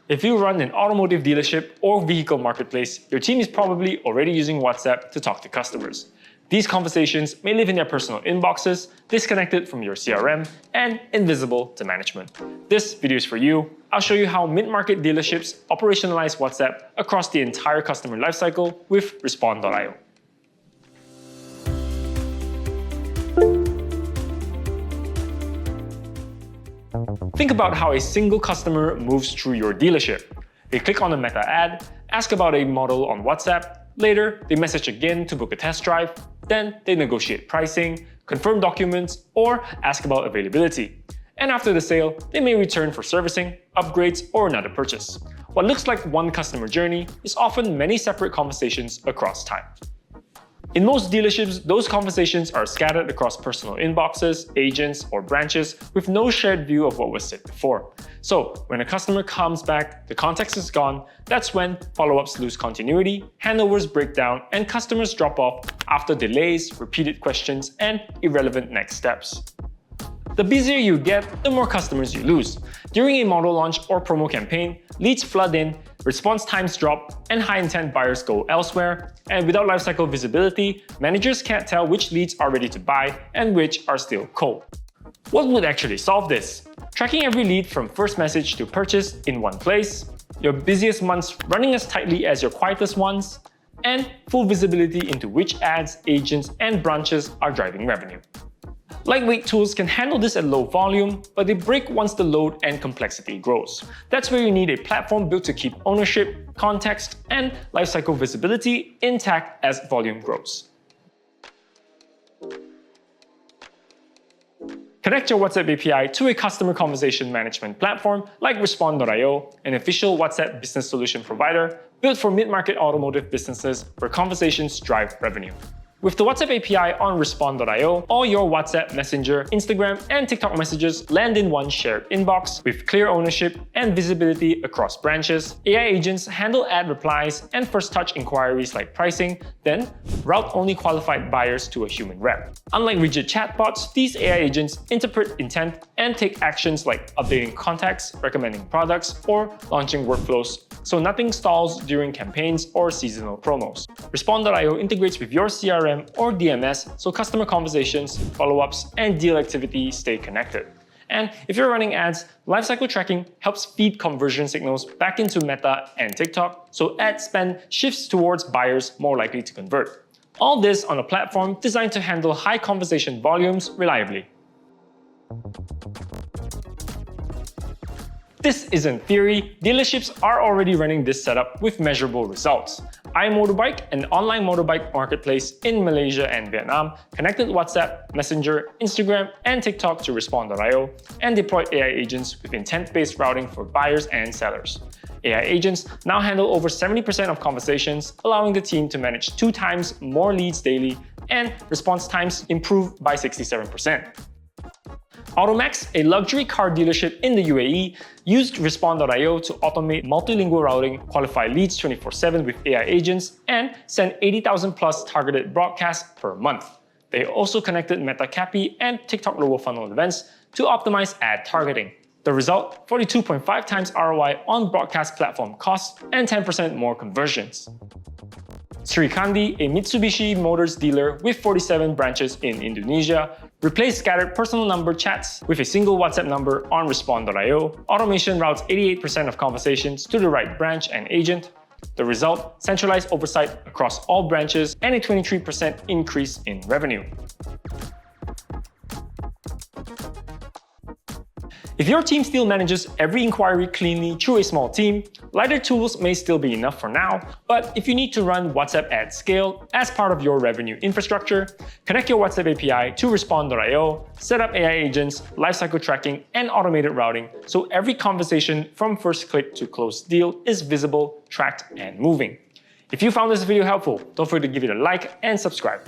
If you run an automotive dealership or vehicle marketplace, your team is probably already using WhatsApp to talk to customers. These conversations may live in their personal inboxes, disconnected from your CRM, and invisible to management. This video is for you. I'll show you how mid-market dealerships operationalize WhatsApp across the entire customer lifecycle with Respond.io. Think about how a single customer moves through your dealership. They click on a Meta ad, ask about a model on WhatsApp, later they message again to book a test drive, then they negotiate pricing, confirm documents, or ask about availability. And after the sale, they may return for servicing, upgrades, or another purchase. What looks like one customer journey is often many separate conversations across time. In most dealerships, those conversations are scattered across personal inboxes, agents, or branches with no shared view of what was said before. So when a customer comes back, the context is gone. That's when follow-ups lose continuity, handovers break down, and customers drop off after delays, repeated questions, and irrelevant next steps. The busier you get, the more customers you lose. During a model launch or promo campaign, leads flood in, response times drop, and high-intent buyers go elsewhere. And without lifecycle visibility, managers can't tell which leads are ready to buy and which are still cold. What would actually solve this? Tracking every lead from first message to purchase in one place, your busiest months running as tightly as your quietest ones, and full visibility into which ads, agents, and branches are driving revenue. Lightweight tools can handle this at low volume, but they break once the load and complexity grows. That's where you need a platform built to keep ownership, context, and lifecycle visibility intact as volume grows. Connect your WhatsApp API to a customer conversation management platform like Respond.io, an official WhatsApp business solution provider built for mid-market automotive businesses where conversations drive revenue. With the WhatsApp API on Respond.io, all your WhatsApp, Messenger, Instagram, and TikTok messages land in one shared inbox with clear ownership and visibility across branches. AI agents handle ad replies and first-touch inquiries like pricing, then route only qualified buyers to a human rep. Unlike rigid chatbots, these AI agents interpret intent and take actions like updating contacts, recommending products, or launching workflows, so nothing stalls during campaigns or seasonal promos. Respond.io integrates with your CRM or DMS so customer conversations, follow-ups, and deal activity stay connected. And if you're running ads, lifecycle tracking helps feed conversion signals back into Meta and TikTok, so ad spend shifts towards buyers more likely to convert. All this on a platform designed to handle high conversation volumes reliably. This isn't theory. Dealerships are already running this setup with measurable results. iMotorbike, an online motorbike marketplace in Malaysia and Vietnam, connected WhatsApp, Messenger, Instagram, and TikTok to Respond.io and deployed AI agents with intent-based routing for buyers and sellers. AI agents now handle over 70% of conversations, allowing the team to manage 2 times more leads daily, and response times improved by 67%. Automax, a luxury car dealership in the UAE, used Respond.io to automate multilingual routing, qualify leads 24/7 with AI agents, and send 80,000 plus targeted broadcasts per month. They also connected Meta Cappy and TikTok lower funnel events to optimize ad targeting. The result, 42.5 times ROI on broadcast platform costs and 10% more conversions. Srikandi, a Mitsubishi Motors dealer with 47 branches in Indonesia, replaced scattered personal number chats with a single WhatsApp number on Respond.io. Automation routes 88% of conversations to the right branch and agent. The result, centralized oversight across all branches and a 23% increase in revenue. If your team still manages every inquiry cleanly through a small team, lighter tools may still be enough for now, but if you need to run WhatsApp at scale as part of your revenue infrastructure, connect your WhatsApp API to Respond.io, set up AI agents, lifecycle tracking, and automated routing so every conversation from first click to closed deal is visible, tracked, and moving. If you found this video helpful, don't forget to give it a like and subscribe.